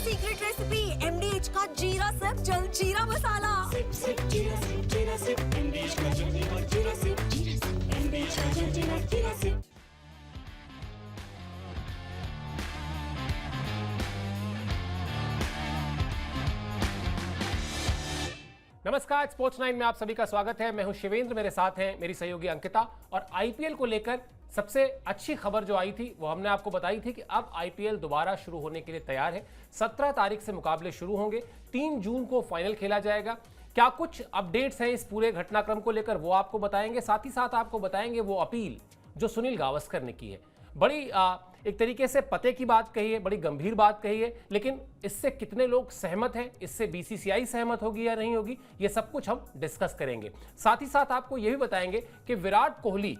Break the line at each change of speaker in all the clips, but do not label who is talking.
Secret recipe MDH का जीरा SIP जल जीरा मसाला।
सिप सिप जीरा सिप MDH का जल जीरा सिप MDH का जल जीरा सिप।
नमस्कार, स्पोर्ट्स 9 में आप सभी का स्वागत है। मैं हूं शिवेंद्र, मेरे साथ हैं मेरी सहयोगी अंकिता। और आईपीएल को लेकर सबसे अच्छी खबर जो आई थी वो हमने आपको बताई थी कि अब आईपीएल दोबारा शुरू होने के लिए तैयार है। 17 तारीख से मुकाबले शुरू होंगे, 3 जून को फाइनल खेला जाएगा। क्या कुछ अपडेट्स हैं इस पूरे घटनाक्रम को लेकर वो आपको बताएंगे। साथ ही साथ आपको बताएंगे वो अपील जो सुनील गावस्कर ने की है। बड़ी एक तरीके से पते की बात कही है, बड़ी गंभीर बात कही है, लेकिन इससे कितने लोग सहमत हैं, इससे बीसीसीआई सहमत होगी या नहीं होगी, ये सब कुछ हम डिस्कस करेंगे। साथ ही साथ आपको यह भी बताएंगे कि विराट कोहली,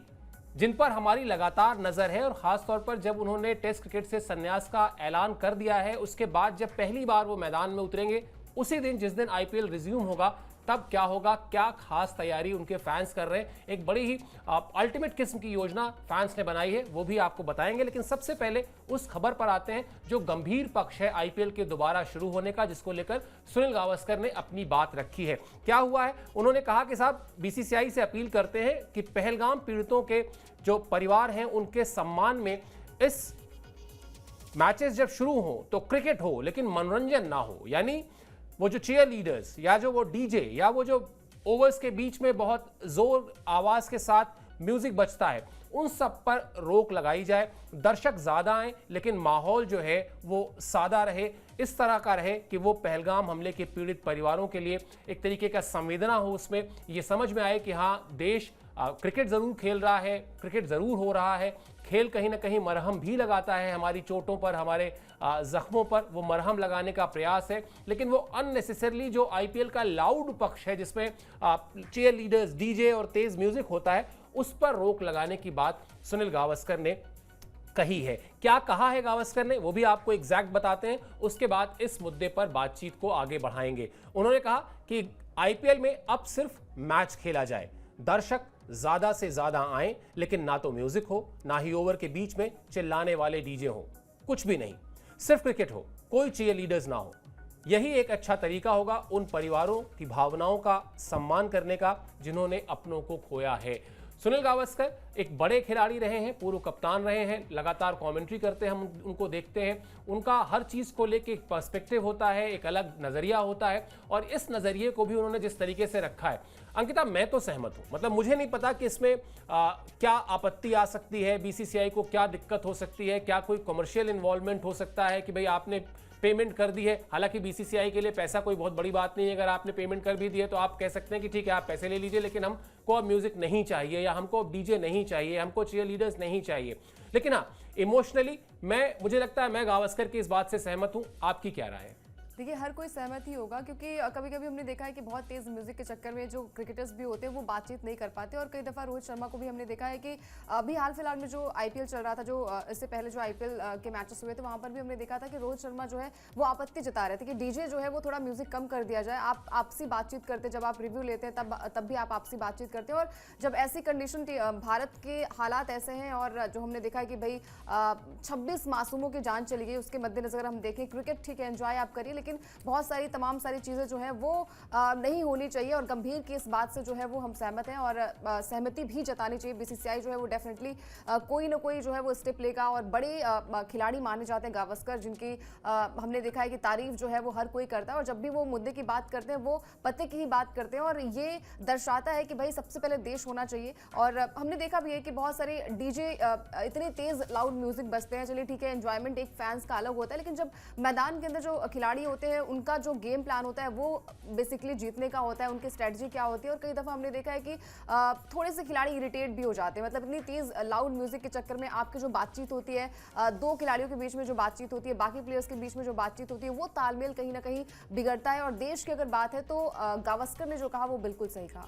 जिन पर हमारी लगातार नजर है और खासतौर पर जब उन्होंने टेस्ट क्रिकेट से संन्यास का ऐलान कर दिया है, उसके बाद जब पहली बार वो मैदान में उतरेंगे, उसी दिन जिस दिन आईपीएल रिज्यूम होगा, तब क्या होगा, क्या खास तैयारी उनके फैंस कर रहे हैं। एक बड़ी ही अल्टीमेट किस्म की योजना फैंस ने बनाई है, वो भी आपको बताएंगे। लेकिन सबसे पहले उस खबर पर आते हैं जो गंभीर पक्ष है आईपीएल के दोबारा शुरू होने का, जिसको लेकर सुनील गावस्कर ने अपनी बात रखी है। क्या हुआ है, उन्होंने कहा कि साहब बीसीसीआई से अपील करते हैं कि पहलगाम पीड़ितों के जो परिवार हैं उनके सम्मान में इस मैचेस जब शुरू हो तो क्रिकेट हो, लेकिन मनोरंजन ना हो। यानी वो जो चीयर लीडर्स या जो वो डीजे या वो जो ओवर्स के बीच में बहुत जोर आवाज के साथ म्यूजिक बजता है, उन सब पर रोक लगाई जाए। दर्शक ज्यादा आए लेकिन माहौल जो है वो सादा रहे, इस तरह का रहे कि वो पहलगाम हमले के पीड़ित परिवारों के लिए एक तरीके का संवेदना हो, उसमें ये समझ में आए कि हाँ, देश क्रिकेट जरूर खेल रहा है, क्रिकेट जरूर हो रहा है, खेल कहीं ना कहीं मरहम भी लगाता है हमारी चोटों पर, हमारे जख्मों पर, वो मरहम लगाने का प्रयास है। लेकिन वो अननेसेसरली जो आईपीएल का लाउड पक्ष है, जिसमें चीयर लीडर्स, डीजे और तेज म्यूजिक होता है, उस पर रोक लगाने की बात सुनील गावस्कर ने कही है। क्या कहा है गावस्कर ने, वो भी आपको एग्जैक्ट बताते हैं। उसके बाद इस मुद्दे पर बातचीत को आगे बढ़ाएंगे। उन्होंने कहा कि आईपीएल में अब सिर्फ मैच खेला जाए, दर्शक ज्यादा से ज्यादा आए, लेकिन ना तो म्यूजिक हो, ना ही ओवर के बीच में चिल्लाने वाले डीजे हो, कुछ भी नहीं, सिर्फ क्रिकेट हो, कोई चीयर लीडर्स ना हो। यही एक अच्छा तरीका होगा उन परिवारों की भावनाओं का सम्मान करने का जिन्होंने अपनों को खोया है। सुनील गावस्कर एक बड़े खिलाड़ी रहे हैं, पूर्व कप्तान रहे हैं, लगातार कमेंट्री करते हैं, हम उनको देखते हैं। उनका हर चीज़ को लेके एक पर्सपेक्टिव होता है, एक अलग नज़रिया होता है, और इस नज़रिए को भी उन्होंने जिस तरीके से रखा है, अंकिता, मैं तो सहमत हूँ। मतलब मुझे नहीं पता कि इसमें क्या आपत्ति आ सकती है, बीसीसीआई को क्या दिक्कत हो सकती है, क्या कोई कमर्शियल इन्वॉल्वमेंट हो सकता है कि भाई आपने पेमेंट कर दी है। हालांकि बीसीसीआई के लिए पैसा कोई बहुत बड़ी बात नहीं है, अगर आपने पेमेंट कर भी दी है तो आप कह सकते हैं कि ठीक है, आप पैसे ले लीजिए, लेकिन हमको अब म्यूजिक नहीं चाहिए, या हमको अब डीजे नहीं चाहिए, हमको चीयर लीडर्स नहीं चाहिए। लेकिन हाँ, इमोशनली मुझे लगता है मैं गावस्कर की इस बात से सहमत हूँ। आपकी क्या राय है?
देखिए, हर कोई सहमत ही होगा, क्योंकि कभी कभी हमने देखा है कि बहुत तेज म्यूजिक के चक्कर में जो क्रिकेटर्स भी होते हैं वो बातचीत नहीं कर पाते। और कई दफ़ा रोहित शर्मा को भी हमने देखा है कि अभी हाल फिलहाल में जो आईपीएल चल रहा था, जो इससे पहले जो आईपीएल के मैचेस हुए थे, वहाँ पर भी हमने देखा था कि रोहित शर्मा जो है वो आपत्ति जता रहे थे कि डीजे जो है वो थोड़ा म्यूजिक कम कर दिया जाए। आप आपसी बातचीत करते, जब आप रिव्यू लेते हैं तब भी आप आपसी बातचीत करते हैं। और जब ऐसी कंडीशन, भारत के हालात ऐसे हैं और जो हमने देखा है कि भाई 26 मासूमों की जान चली गई, उसके मद्देनजर हम देखें, क्रिकेट ठीक है, एंजॉय आप करिए, लेकिन बहुत सारी तमाम सारी चीज़ें जो है वो नहीं होनी चाहिए। और गंभीर की इस बात से जो है वो हम सहमत हैं, और सहमति भी जतानी चाहिए। बीसीसीआई जो है वो डेफिनेटली कोई ना कोई जो है वो स्टेप लेगा। और बड़े खिलाड़ी माने जाते हैं गावस्कर, जिनकी हमने देखा है कि तारीफ जो है वो हर कोई करता है, और जब भी वो मुद्दे की बात करते हैं वो पते की ही बात करते हैं। और ये दर्शाता है कि भाई सबसे पहले देश होना चाहिए। और हमने देखा भी है कि बहुत सारे डीजे इतने तेज लाउड म्यूजिक बजते हैं, चलिए ठीक है, एंजॉयमेंट एक फैंस का अलग होता है, लेकिन जब मैदान के अंदर जो खिलाड़ी होते हैं उनका जो गेम प्लान होता है वो बेसिकली जीतने का होता है, उनकी स्ट्रेटजी क्या होती है। और कई दफ़ा हमने देखा है कि थोड़े से खिलाड़ी इरिटेट भी हो जाते हैं। मतलब इतनी तेज़ लाउड म्यूजिक के चक्कर में आपकी जो बातचीत होती है, दो खिलाड़ियों के बीच में जो बातचीत होती है, बाकी प्लेयर्स के बीच में जो बातचीत होती है, वो तालमेल कहीं ना कहीं बिगड़ता है। और देश की अगर बात है तो गावस्कर ने जो कहा वो बिल्कुल सही कहा।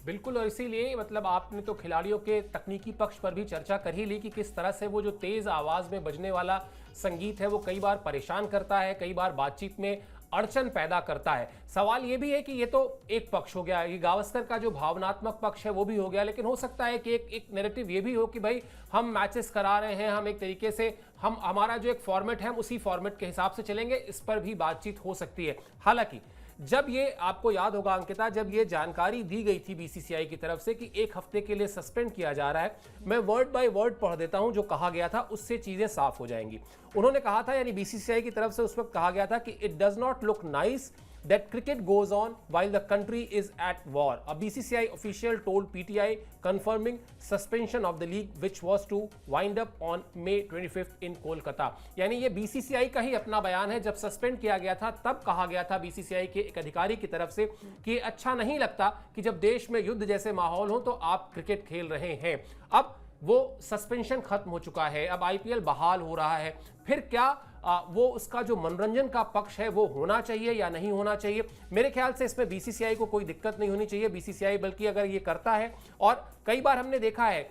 बिल्कुल, और इसीलिए मतलब आपने तो खिलाड़ियों के तकनीकी पक्ष पर भी चर्चा कर ही ली कि किस तरह से वो जो तेज आवाज में बजने वाला संगीत है वो कई बार परेशान करता है, कई बार बातचीत में अड़चन पैदा करता है। सवाल ये भी है कि ये तो एक पक्ष हो गया, ये गावस्कर का जो भावनात्मक पक्ष है वो भी हो गया, लेकिन हो सकता है कि एक नैरेटिव ये भी हो कि भाई हम मैचेस करा रहे हैं, हम एक तरीके से हमारा जो एक फॉर्मेट है हम उसी फॉर्मेट के हिसाब से चलेंगे, इस पर भी बातचीत हो सकती है। हालांकि जब ये आपको याद होगा अंकिता, जब ये जानकारी दी गई थी बीसीसीआई की तरफ से कि 1 हफ्ते के लिए सस्पेंड किया जा रहा है, मैं वर्ड बाय वर्ड पढ़ देता हूं जो कहा गया था, उससे चीजें साफ हो जाएंगी। उन्होंने कहा था, यानी बीसीसीआई की तरफ से उस वक्त कहा गया था कि it does not look nice that cricket goes on while the country is at war. A BCCI official told PTI confirming suspension of the league which was to wind up on May 25th in Kolkata. यानी ये BCCI का ही अपना बयान है। जब suspend किया गया था तब कहा गया था BCCI के एक अधिकारी की तरफ से कि अच्छा नहीं लगता कि जब देश में युद्ध जैसे माहौल हो तो आप क्रिकेट खेल रहे हैं। अब वो सस्पेंशन खत्म हो चुका है, अब आईपीएल बहाल हो रहा है। फिर क्या वो उसका जो मनोरंजन का पक्ष है वो होना चाहिए या नहीं होना चाहिए? मेरे ख्याल से इसमें बीसीसीआई को कोई दिक्कत नहीं होनी चाहिए। बीसीसीआई बल्कि अगर ये करता है, और कई बार हमने देखा है,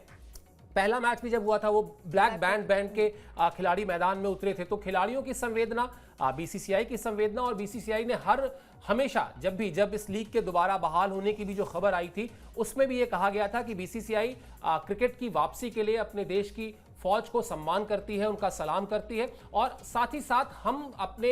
पहला मैच भी जब हुआ था वो ब्लैक बैंड के खिलाड़ी मैदान में उतरे थे, तो खिलाड़ियों की संवेदना, बीसीसीआई की संवेदना, और बीसीसीआई ने हमेशा जब इस लीग के दोबारा बहाल होने की भी जो खबर आई थी उसमें भी ये कहा गया था कि बीसीसीआई क्रिकेट की वापसी के लिए अपने देश की फौज को सम्मान करती है, उनका सलाम करती है, और साथ ही साथ हम अपने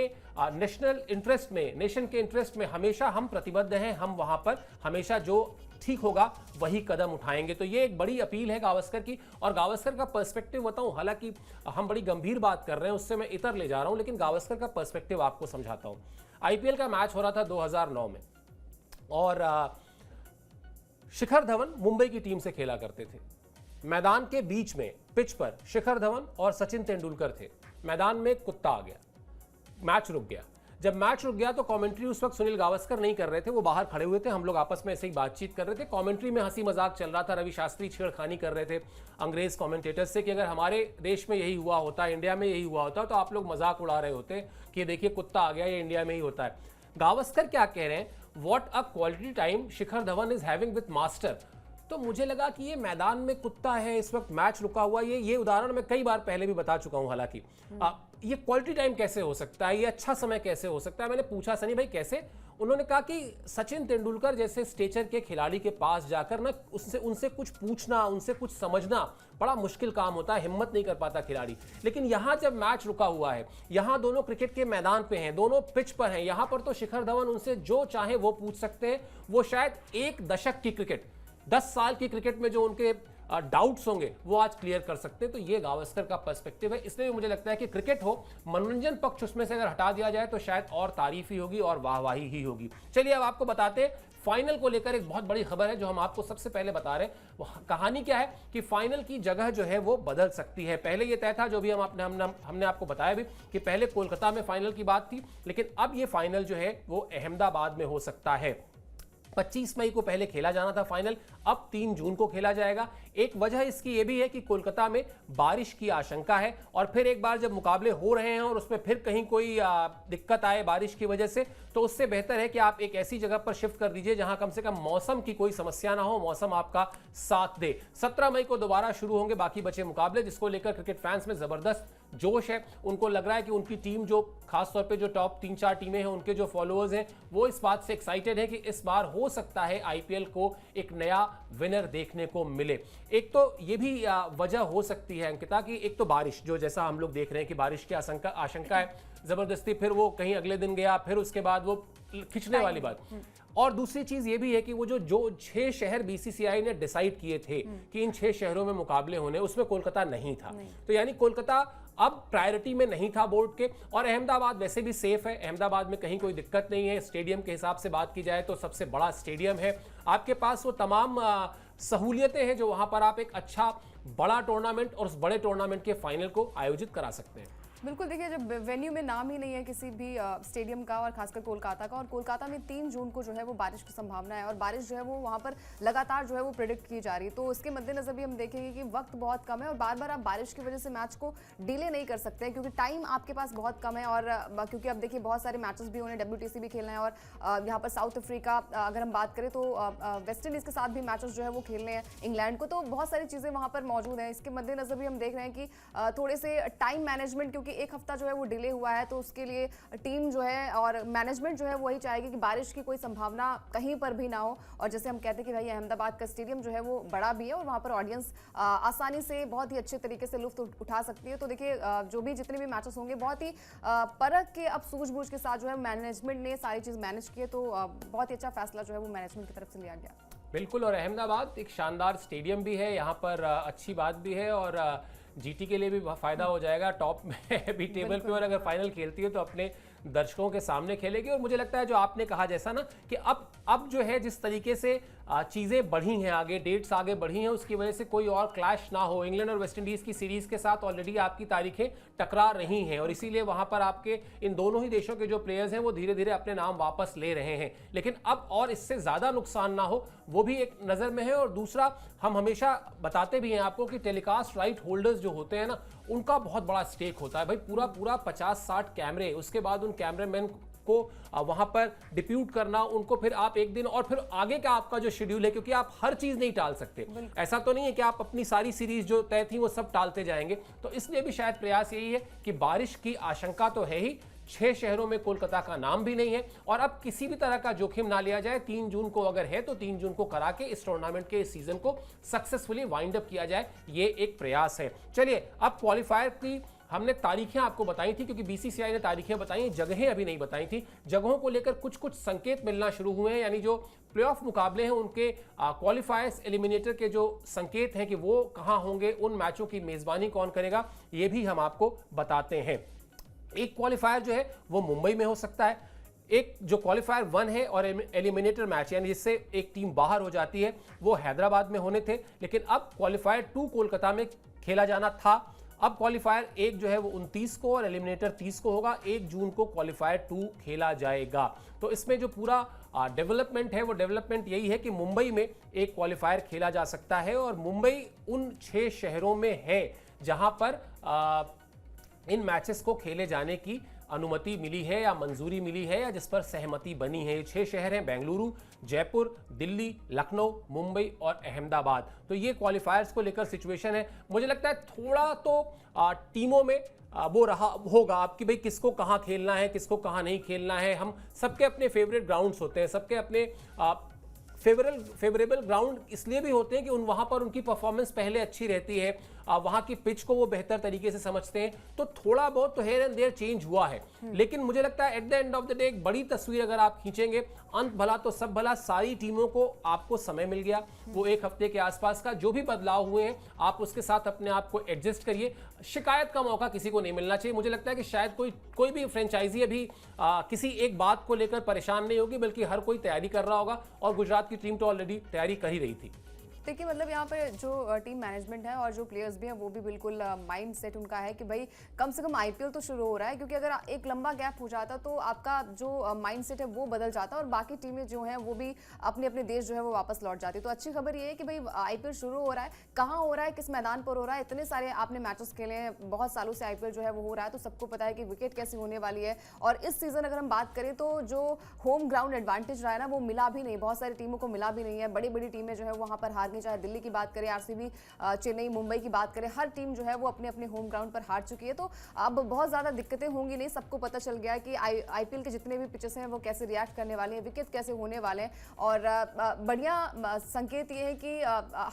नेशनल इंटरेस्ट में, नेशन के इंटरेस्ट में हमेशा हम प्रतिबद्ध हैं। हम वहां पर हमेशा जो ठीक होगा वही कदम उठाएंगे। तो ये एक बड़ी अपील है गावस्कर की, और गावस्कर का पर्सपेक्टिव बताऊं, हालांकि हम बड़ी गंभीर बात कर रहे हैं, उससे मैं इतर ले जा रहा हूं, लेकिन गावस्कर का पर्सपेक्टिव आपको समझाता हूं। आईपीएल का मैच हो रहा था 2009 में, और शिखर धवन मुंबई की टीम से खेला करते थे। मैदान के बीच में पिच पर शिखर धवन और सचिन तेंदुलकर थे। मैदान में कुत्ता आ गया, मैच रुक गया। जब मैच रुक गया तो कमेंट्री उस वक्त सुनील गावस्कर नहीं कर रहे थे, वो बाहर खड़े हुए थे, हम लोग आपस में ऐसे ही बातचीत कर रहे थे। कमेंट्री में हंसी मजाक चल रहा था, रवि शास्त्री छेड़खानी कर रहे थे अंग्रेज कमेंटेटर्स से कि अगर हमारे देश में यही हुआ होता, इंडिया में यही हुआ होता, तो आप लोग मजाक उड़ा रहे होते कि देखिए कुत्ता आ गया, ये इंडिया में ही होता है। गावस्कर क्या कह रहे हैं, what a quality time Shikhar Dhawan is having with master. तो मुझे लगा कि ये मैदान में कुत्ता है, इस वक्त मैच रुका हुआ, ये उदाहरण मैं कई बार पहले भी बता चुका हूं। हालांकि ये क्वालिटी टाइम कैसे हो सकता है, ये अच्छा समय कैसे हो सकता है? मैंने पूछा सनी भाई कैसे, उन्होंने कहा कि सचिन तेंदुलकर जैसे स्टेचर के खिलाड़ी के पास जाकर ना उनसे कुछ पूछना, उनसे कुछ समझना बड़ा मुश्किल काम होता है, हिम्मत नहीं कर पाता खिलाड़ी। लेकिन यहां जब मैच रुका हुआ है, यहां दोनों क्रिकेट के मैदान पे हैं, दोनों पिच पर हैं, यहां पर तो शिखर धवन उनसे जो चाहे वो पूछ सकते हैं। वो शायद 1 दशक की क्रिकेट, 10 साल की क्रिकेट में जो उनके डाउट्स होंगे वो आज क्लियर कर सकते हैं। तो ये गावस्कर का पर्सपेक्टिव है। इसलिए मुझे लगता है कि क्रिकेट हो, मनोरंजन पक्ष उसमें से अगर हटा दिया जाए तो शायद और तारीफ ही होगी और वाहवाही ही होगी। चलिए अब आपको बताते हैं फाइनल को लेकर एक बहुत बड़ी खबर है जो हम आपको सबसे पहले बता रहे हैं। वो कहानी क्या है कि फाइनल की जगह जो है वो बदल सकती है। पहले ये तय था, जो भी हमने आपको बताया भी, कि पहले कोलकाता में फाइनल की बात थी, लेकिन अब ये फाइनल जो है वो अहमदाबाद में हो सकता है। 25 मई को पहले खेला जाना था फाइनल, अब 3 जून को खेला जाएगा। एक वजह इसकी ये भी है कि कोलकाता में बारिश की आशंका है, और फिर एक बार जब मुकाबले हो रहे हैं और उसमें फिर कहीं कोई दिक्कत आए बारिश की वजह से, तो उससे बेहतर है कि आप एक ऐसी जगह पर शिफ्ट कर दीजिए जहां कम से कम मौसम की कोई समस्या ना हो, मौसम आपका साथ दे। 17 मई को दोबारा शुरू होंगे बाकी बचे मुकाबले, जिसको लेकर क्रिकेट फैंस में जबरदस्त जोश है। उनको लग रहा है कि उनकी टीम, जो खासतौर पे जो टॉप 3-4 टीमें हैं, उनके जो फॉलोअर्स हैं, वो इस बात से एक्साइटेड है कि इस बार हो सकता है आईपीएल को एक नया विनर देखने को मिले। एक तो ये भी वजह हो सकती है अंकिता की, एक तो बारिश, जो जैसा हम लोग देख रहे हैं कि बारिश की आशंका है जबरदस्ती, फिर वो कहीं अगले दिन गया, फिर उसके बाद वो खिंचने वाली बात। और दूसरी चीज ये भी है कि वो जो 6 शहर बीसीसीआई ने डिसाइड किए थे कि इन 6 शहरों में मुकाबले होने, उसमें कोलकाता नहीं था। तो यानी कोलकाता अब प्रायोरिटी में नहीं था बोर्ड के, और अहमदाबाद वैसे भी सेफ है, अहमदाबाद में कहीं कोई दिक्कत नहीं है। स्टेडियम के हिसाब से बात की जाए तो सबसे बड़ा स्टेडियम है, आपके पास वो तमाम सहूलियतें हैं जो वहां पर आप एक अच्छा बड़ा टूर्नामेंट और उस बड़े टूर्नामेंट के फाइनल को आयोजित करा सकते हैं।
बिल्कुल, देखिए जब वेन्यू में नाम ही नहीं है किसी भी स्टेडियम का, और खासकर कोलकाता का, और कोलकाता में 3 जून को जो है वो बारिश की संभावना है, और बारिश जो है वो वहाँ पर लगातार जो है वो प्रेडिक्ट की जा रही है। तो उसके मद्देनजर भी हम देखेंगे कि वक्त बहुत कम है, और बार बार आप बारिश की वजह से मैच को डिले नहीं कर सकते हैं, क्योंकि टाइम आपके पास बहुत कम है। और क्योंकि अब देखिए बहुत सारे मैचेस भी होने, WTC भी खेलना है, और यहाँ पर साउथ अफ्रीका, अगर हम बात करें तो वेस्ट इंडीज़ के साथ भी मैचेस जो है वो खेलने हैं, इंग्लैंड को, तो बहुत सारी चीज़ें वहाँ पर मौजूद हैं। इसके मद्देनजर भी हम देख रहे हैं कि थोड़े से टाइम मैनेजमेंट, क्योंकि क्योंकि एक हफ्ता जो है वो डिले हुआ है, तो उसके लिए टीम जो है और मैनेजमेंट जो है वही चाहेगी कि बारिश की कोई संभावना कहीं पर भी ना हो। और जैसे हम कहते हैं कि भाई अहमदाबाद का स्टेडियम जो है वो बड़ा भी है और वहाँ पर ऑडियंस आसानी से बहुत ही अच्छे तरीके से लुत्फ उठा सकती है। तो देखिए जो भी जितने भी मैचेस होंगे बहुत ही परख के अब सूझबूझ के साथ जो है मैनेजमेंट ने सारी चीज़ मैनेज की है, तो बहुत ही अच्छा फैसला जो है वो मैनेजमेंट की तरफ से लिया गया।
बिल्कुल, और अहमदाबाद एक शानदार स्टेडियम भी है, यहाँ पर अच्छी बात भी है और जीटी के लिए भी फायदा हो जाएगा, टॉप में भी टेबल पे, और अगर फाइनल खेलती है तो अपने दर्शकों के सामने खेलेगी। और मुझे लगता है जो आपने कहा जैसा ना कि अब जो है जिस तरीके से चीज़ें बढ़ी हैं, आगे डेट्स आगे बढ़ी हैं, उसकी वजह से कोई और क्लैश ना हो। इंग्लैंड और वेस्टइंडीज़ की सीरीज़ के साथ ऑलरेडी आपकी तारीखें टकरा रही हैं और इसीलिए वहाँ पर आपके इन दोनों ही देशों के जो प्लेयर्स हैं वो धीरे धीरे अपने नाम वापस ले रहे हैं। लेकिन अब और इससे ज़्यादा नुकसान ना हो वो भी एक नज़र में है। और दूसरा, हम हमेशा बताते भी हैं आपको कि टेलीकास्ट राइट होल्डर्स जो होते हैं ना, उनका बहुत बड़ा स्टेक होता है भाई। पूरा 50-60 कैमरे, उसके बाद उन कैमरामैन को वहां पर डिप्यूट करना, उनको फिर आप एक दिन और फिर आगे का आपका जो शेड्यूल है, क्योंकि आप हर चीज नहीं टाल सकते। ऐसा तो नहीं है कि आप अपनी सारी सीरीज जो तय थी वो सब टालते जाएंगे। तो इसलिए भी शायद प्रयास यही है कि बारिश की आशंका तो है ही, 6 शहरों में कोलकाता का नाम भी नहीं है और अब किसी भी तरह का जोखिम ना लिया जाए। 3 जून को अगर है तो 3 जून को करा के इस टूर्नामेंट के इस सीजन को सक्सेसफुली वाइंड अप किया जाए, ये एक प्रयास है। चलिए, अब क्वालिफायर की हमने तारीखें आपको बताई थी, क्योंकि बीसीसीआई ने तारीखें बताई, जगहें अभी नहीं बताई थी। जगहों को लेकर कुछ संकेत मिलना शुरू हुए हैं, यानी जो प्लेऑफ मुकाबले हैं उनके क्वालिफायर्स एलिमिनेटर के जो संकेत हैं कि वो कहां होंगे, उन मैचों की मेजबानी कौन करेगा, ये भी हम आपको बताते हैं। एक क्वालिफायर जो है वो मुंबई में हो सकता है, एक जो क्वालिफायर 1 है और एलिमिनेटर मैच यानी जिससे एक टीम बाहर हो जाती है वो हैदराबाद में होने थे, लेकिन अब क्वालिफायर 2 कोलकाता में खेला जाना था। अब क्वालिफायर 1 जो है वो 29 को और एलिमिनेटर 30 को होगा। 1 जून को क्वालिफायर 2 खेला जाएगा। तो इसमें जो पूरा डेवलपमेंट है वो डेवलपमेंट यही है कि मुंबई में एक क्वालिफायर खेला जा सकता है और मुंबई उन 6 शहरों में है जहां पर इन मैचेस को खेले जाने की अनुमति मिली है या मंजूरी मिली है या जिस पर सहमति बनी है। 6 शहर हैं, बेंगलुरु, जयपुर, दिल्ली, लखनऊ, मुंबई और अहमदाबाद। तो ये क्वालिफायर्स को लेकर सिचुएशन है। मुझे लगता है थोड़ा तो टीमों में वो रहा होगा आपकी भाई किसको कहाँ खेलना है, किसको कहाँ नहीं खेलना है। हम सबके अपने फेवरेट ग्राउंड्स होते हैं, सबके अपने फेवरेबल ग्राउंड इसलिए भी होते हैं कि वहां पर उनकी परफॉर्मेंस पहले अच्छी रहती है, वहां की पिच को वो बेहतर तरीके से समझते हैं। तो थोड़ा बहुत तो हेयर एंड देयर चेंज हुआ है, लेकिन मुझे लगता है at the end of the day एक बड़ी तस्वीर अगर आप खींचेंगे, अंत भला तो सब भला, सारी टीमों को आपको समय मिल गया। वो एक हफ्ते के आसपास का जो भी बदलाव हुए हैं आप उसके साथ अपने आप को एडजस्ट करिए। शिकायत का मौका किसी को नहीं मिलना चाहिए। मुझे लगता है कि शायद कोई भी फ्रेंचाइजी अभी किसी एक बात को लेकर परेशान नहीं होगी, बल्कि हर कोई तैयारी कर रहा होगा और गुजरात की टीम तो ऑलरेडी तैयारी कर ही रही थी।
देखिए मतलब यहाँ पे जो टीम मैनेजमेंट है और जो प्लेयर्स भी हैं वो भी बिल्कुल माइंड सेट उनका है कि भाई कम से कम आईपीएल तो शुरू हो रहा है, क्योंकि अगर एक लंबा गैप हो जाता तो आपका जो माइंड सेट है वो बदल जाता और बाकी टीमें जो हैं वो भी अपने अपने देश जो है वो वापस लौट जाती। तो अच्छी खबर ये है कि भाई आईपीएल शुरू हो रहा है, कहाँ हो रहा है, किस मैदान पर हो रहा है। इतने सारे आपने मैचेस खेले हैं, बहुत सालों से आईपीएल जो है वो हो रहा है, तो सबको पता है कि विकेट कैसी होने वाली है। और इस सीजन अगर हम बात करें तो जो होम ग्राउंड एडवांटेज रहा है ना वो मिला भी नहीं, बहुत सारी टीमों को मिला भी नहीं है। बड़ी बड़ी टीमें जो है वहाँ पर हार गई, चाहे दिल्ली की बात करें, आरसीबी, चेन्नई, मुंबई की बात करें, हर टीम जो है वो अपने अपने होम ग्राउंड पर हार चुकी है। तो अब बहुत ज़्यादा दिक्कतें होंगी नहीं, सबको पता चल गया है कि आईपीएल के जितने भी पिचेस हैं वो कैसे रिएक्ट करने वाले हैं, विकेट कैसे होने वाले हैं। और बढ़िया संकेत ये है कि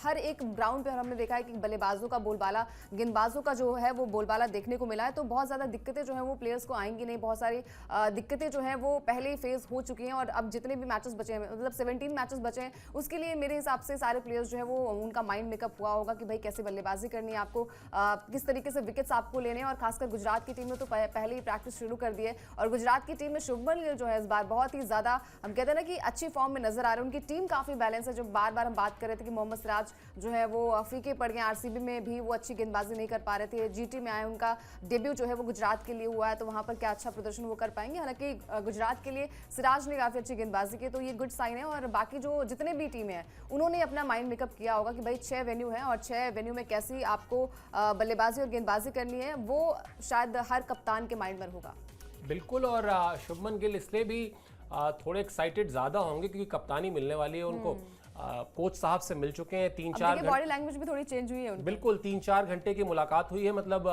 हर एक ग्राउंड पर हमने देखा है कि बल्लेबाजों का बोलबाला, गेंदबाजों का जो है वो बोलबाला देखने को मिला है। तो बहुत ज़्यादा दिक्कतें जो हैं वो प्लेयर्स को आएंगी नहीं, बहुत सारी दिक्कतें जो हैं वो पहले ही फेस हो चुकी हैं। और अब जितने भी मैचेस बचे हैं, मतलब 17 मैचेस बचे हैं, उसके लिए मेरे हिसाब से सारे प्लेयर्स जो है वो उनका माइंड मेकअप हुआ होगा कि भाई कैसे बल्लेबाजी करनी है आपको, किस तरीके से विकेट्स आपको लेने हैं। और खासकर गुजरात की टीम ने तो पहले ही प्रैक्टिस शुरू कर दी है। और गुजरात की टीम में शुभमन गिल जो है इस बार बहुत ही ज़्यादा हम कहते हैं ना कि अच्छी फॉर्म में नजर आ रहे हैं। उनकी टीम काफ़ी बैलेंस है। जो बार बार हम बात कर रहे थे कि मोहम्मद सिराज जो है वो फीके पड़ गए, आरसीबी में भी वो अच्छी गेंदबाजी नहीं कर पा रहे थे, जीटी में आए, उनका डेब्यू जो है वो गुजरात के लिए हुआ है, तो वहाँ पर क्या अच्छा प्रदर्शन वो कर पाएंगे। हालांकि गुजरात के लिए सिराज ने काफ़ी अच्छी गेंदबाजी की, तो ये गुड साइन है। और बाकी जो जितने भी टीमें हैं उन्होंने अपना माइंड मेकअप किया होगा कि भाई 6 वेन्यू है और 6 वेन्यू में कैसी आपको बल्लेबाजी और गेंदबाजी करनी है, वो शायद हर कप्तान के माइंड में होगा।
बिल्कुल, और शुभमन गिल इसलिए भी थोड़े एक्साइटेड ज़्यादा होंगे क्योंकि कप्तानी मिलने वाली है उनको। कोच साहब से मिल चुके हैं, 3-4
बॉडी लैंग्वेज भी थोड़ी चेंज हुई है उनकी।
बिल्कुल, 3-4 घंटे की मुलाकात हुई है। मतलब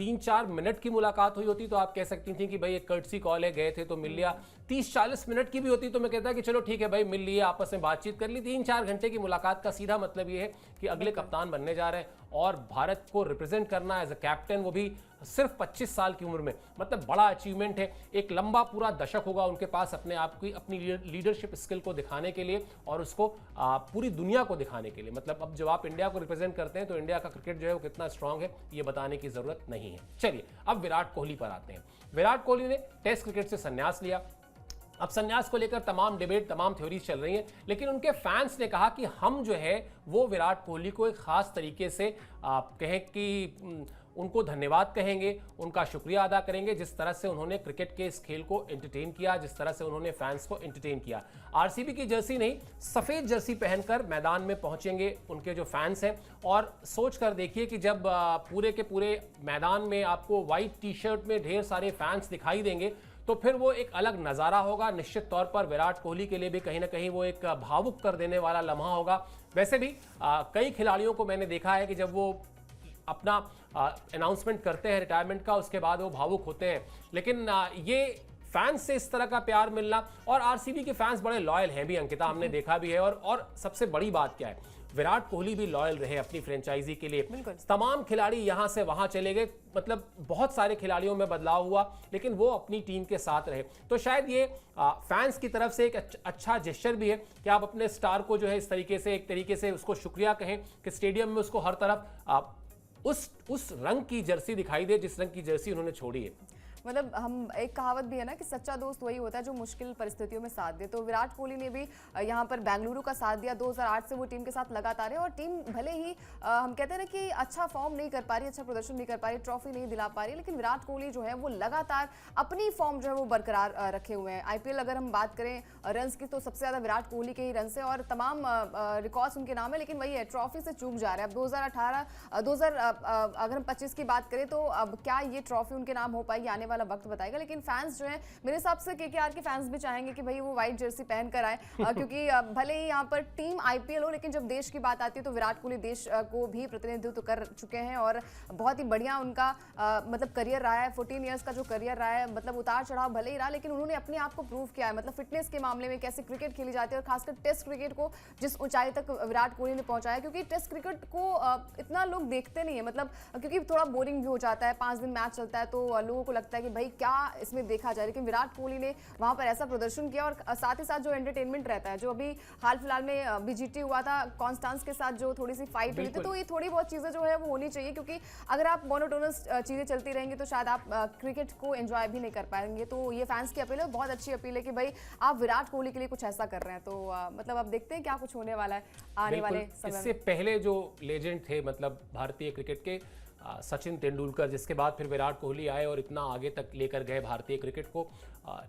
3-4 मिनट की मुलाकात हुई होती तो आप कह सकती थी कि भाई एक कर्टसी कॉल है, गए थे तो मिल लिया। 30-40 मिनट की भी होती तो मैं कहता कि चलो ठीक है भाई, मिल लिए, आपस में बातचीत कर ली। 3-4 घंटे की मुलाकात का सीधा मतलब ये है कि अगले कप्तान बनने जा रहे हैं और भारत को रिप्रेजेंट करना एज अ कैप्टन, वो भी सिर्फ 25 साल की उम्र में, मतलब बड़ा अचीवमेंट है। एक लंबा पूरा दशक होगा उनके पास अपने आप की, अपनी लीडरशिप स्किल को दिखाने के लिए और उसको पूरी दुनिया को दिखाने के लिए। मतलब अब जब आप इंडिया को रिप्रेजेंट करते हैं तो इंडिया का क्रिकेट जो है वो कितना स्ट्रांग है ये बताने की जरूरत नहीं है। चलिए अब विराट कोहली पर आते हैं। विराट कोहली ने टेस्ट क्रिकेट से संन्यास लिया। अब संन्यास को लेकर तमाम डिबेट, तमाम थ्योरीज चल रही हैं, लेकिन उनके फैंस ने कहा कि हम जो है वो विराट कोहली को एक खास तरीके से कहें कि उनको धन्यवाद कहेंगे, उनका शुक्रिया अदा करेंगे जिस तरह से उन्होंने क्रिकेट के इस खेल को एंटरटेन किया, जिस तरह से उन्होंने फैंस को एंटरटेन किया। आरसीबी की जर्सी नहीं, सफेद जर्सी पहनकर मैदान में पहुंचेंगे उनके जो फैंस हैं। और सोच कर देखिए कि जब पूरे के पूरे मैदान में आपको व्हाइट टी शर्ट में ढेर सारे फैंस दिखाई देंगे तो फिर वो एक अलग नज़ारा होगा। निश्चित तौर पर विराट कोहली के लिए भी कहीं ना कहीं वो एक भावुक कर देने वाला लम्हा होगा। वैसे भी कई खिलाड़ियों को मैंने देखा है कि जब वो अपना अनाउंसमेंट करते हैं रिटायरमेंट का, उसके बाद वो भावुक होते हैं। लेकिन ये फैंस से इस तरह का प्यार मिलना, और आरसीबी के फैंस बड़े लॉयल हैं भी अंकिता, हमने देखा भी है। और सबसे बड़ी बात क्या है, विराट कोहली भी लॉयल रहे अपनी फ्रेंचाइजी के लिए। तमाम खिलाड़ी यहां से वहां चले गए, मतलब बहुत सारे खिलाड़ियों में बदलाव हुआ, लेकिन वो अपनी टीम के साथ रहे। तो शायद ये फैंस की तरफ से एक अच्छा जेस्चर भी है कि आप अपने स्टार को जो है इस तरीके से, एक तरीके से उसको शुक्रिया कहें कि स्टेडियम में उसको हर तरफ उस रंग की जर्सी दिखाई दे जिस रंग की जर्सी उन्होंने छोड़ी है।
मतलब हम एक कहावत भी है ना कि सच्चा दोस्त वही होता है जो मुश्किल परिस्थितियों में साथ दे। तो विराट कोहली ने भी यहाँ पर बेंगलुरु का साथ दिया। 2008 से वो टीम के साथ लगातार है और टीम भले ही हम कहते हैं ना कि अच्छा फॉर्म नहीं कर पा रही, अच्छा प्रदर्शन नहीं कर पा रही, ट्रॉफी नहीं दिला पा रही, लेकिन विराट कोहली जो है वो लगातार अपनी फॉर्म जो है वो बरकरार रखे हुए हैं। आईपीएल अगर हम बात करें रन्स की तो सबसे ज़्यादा विराट कोहली के ही रन्स है और तमाम रिकॉर्ड्स उनके नाम है, लेकिन वही है ट्रॉफी से चूक जा रहे हैं। अब 2018 अगर हम 25 की बात करें तो अब क्या ये ट्रॉफी उनके नाम हो पाएगी, आने वाला वक्त बताएगा। लेकिन फैंस जो है मेरे हिसाब से केकेआर के फैंस भी चाहेंगे कि भाई वो व्हाइट जर्सी पहन कर आए, क्योंकि भले ही यहाँ पर टीम आईपीएल हो, लेकिन जब देश की बात आती है तो विराट कोहली देश को भी प्रतिनिधित्व कर चुके हैं और बहुत ही बढ़िया उनका मतलब करियर रहा है। 14 ईयर्स का जो करियर रहा है, मतलब उतार चढ़ाव भले ही रहा, लेकिन उन्होंने अपने आप को प्रूव किया है। मतलब फिटनेस के मामले में कैसे क्रिकेट खेली जाती है और खासकर टेस्ट क्रिकेट को जिस ऊंचाई तक विराट कोहली ने पहुंचाया, क्योंकि टेस्ट क्रिकेट को इतना लोग देखते नहीं है, मतलब क्योंकि थोड़ा बोरिंग भी हो जाता है। 5 दिन मैच चलता है तो लोगों को लगता है कि भाई क्या इसमें देखा जाए, लेकिन विराट कोहली ने वहां पर ऐसा प्रदर्शन किया और साथ ही साथ जो एंटरटेनमेंट रहता है, जो अभी हाल फिलहाल में बीजीटी हुआ था कॉन्स्टेंस के साथ जो थोड़ी सी फाइट हुई थी, तो ये थोड़ी बहुत चीजें जो है वो होनी चाहिए, क्योंकि अगर आप मोनोटोनस चीजें चलती रहेंगी तो शायद आप क्रिकेट को एंजॉय भी नहीं कर पाएंगे। तो ये फैंस की अपील है, बहुत अच्छी अपील है कि भाई आप विराट कोहली के लिए कुछ ऐसा कर रहे हैं। तो मतलब अब देखते हैं क्या कुछ होने वाला है आने वाले समय में।
इससे पहले जो लेजेंड थे मतलब भारतीय क्रिकेट के, सचिन तेंदुलकर, जिसके बाद फिर विराट कोहली आए और इतना आगे तक लेकर गए भारतीय क्रिकेट को।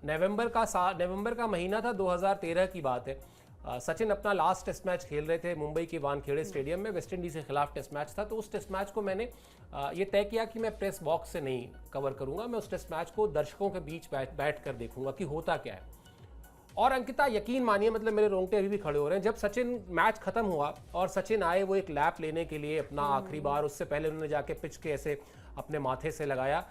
नवंबर का महीना था, 2013 की बात है। सचिन अपना लास्ट टेस्ट मैच खेल रहे थे मुंबई के वानखेड़े स्टेडियम में, वेस्ट इंडीज के खिलाफ टेस्ट मैच था। तो उस टेस्ट मैच को मैंने ये तय किया कि मैं प्रेस बॉक्स से नहीं कवर करूंगा, मैं उस टेस्ट मैच को दर्शकों के बीच बैठ कर देखूंगा कि होता क्या है। और अंकिता यकीन मानिए, मतलब मेरे रोंगटे अभी भी खड़े हो रहे हैं। जब सचिन मैच खत्म हुआ और सचिन आए वो एक लैप लेने के लिए अपना आखिरी बार, उससे पहले उन्होंने जाके पिच के ऐसे अपने माथे से लगाया।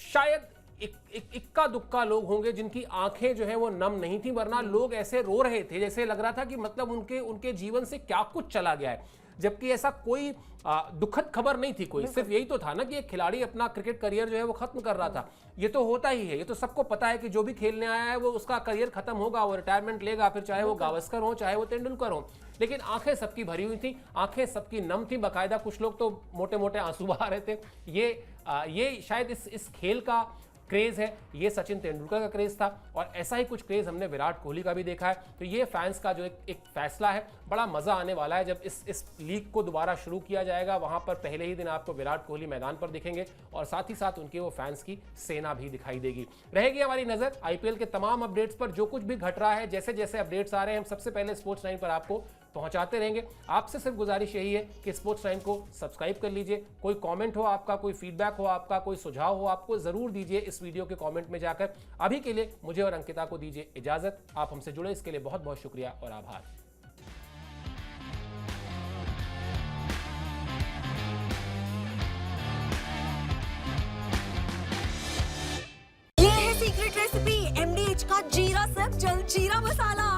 शायद इक्का दुक्का लोग होंगे जिनकी आंखें जो है वो नम नहीं थी, वरना लोग ऐसे रो रहे थे जैसे लग रहा था कि मतलब उनके जीवन से क्या कुछ चला गया है। जबकि ऐसा कोई दुखद खबर नहीं थी कोई, सिर्फ यही तो था ना कि एक खिलाड़ी अपना क्रिकेट करियर जो है वो खत्म कर रहा था। ये तो होता ही है, ये तो सबको पता है कि जो भी खेलने आया है वो उसका करियर खत्म होगा, वो रिटायरमेंट लेगा, फिर चाहे वो गावस्कर हो चाहे वो तेंदुलकर हो। लेकिन आंखें सबकी भरी हुई थी, आंखें सबकी नम थी, बाकायदा कुछ लोग तो मोटे मोटे आंसू बहा रहे थे। ये शायद इस खेल का क्रेज है, ये सचिन तेंदुलकर का क्रेज था और ऐसा ही कुछ क्रेज हमने विराट कोहली का भी देखा है। तो ये फैंस का जो एक फैसला है, बड़ा मजा आने वाला है जब इस लीग को दोबारा शुरू किया जाएगा। वहां पर पहले ही दिन आपको विराट कोहली मैदान पर दिखेंगे और साथ ही साथ उनके वो फैंस की सेना भी दिखाई देगी। रहेगी हमारी नजर आईपीएल के तमाम अपडेट्स पर, जो कुछ भी घट रहा है, जैसे जैसे अपडेट्स आ रहे हैं हम सबसे पहले स्पोर्ट्स 9 पर आपको पहुंचाते रहेंगे। आपसे सिर्फ गुजारिश यही है कि स्पोर्ट्स 9 को सब्सक्राइब कर लीजिए। कोई कमेंट हो आपका, कोई फीडबैक हो आपका, कोई सुझाव हो आपको, जरूर दीजिए इस वीडियो के कमेंट में जाकर। अभी के लिए मुझे और अंकिता को दीजिए इजाजत। आप हमसे जुड़े इसके लिए बहुत बहुत शुक्रिया और आभार।
जीरा सिर्फ जलजीरा मसाला।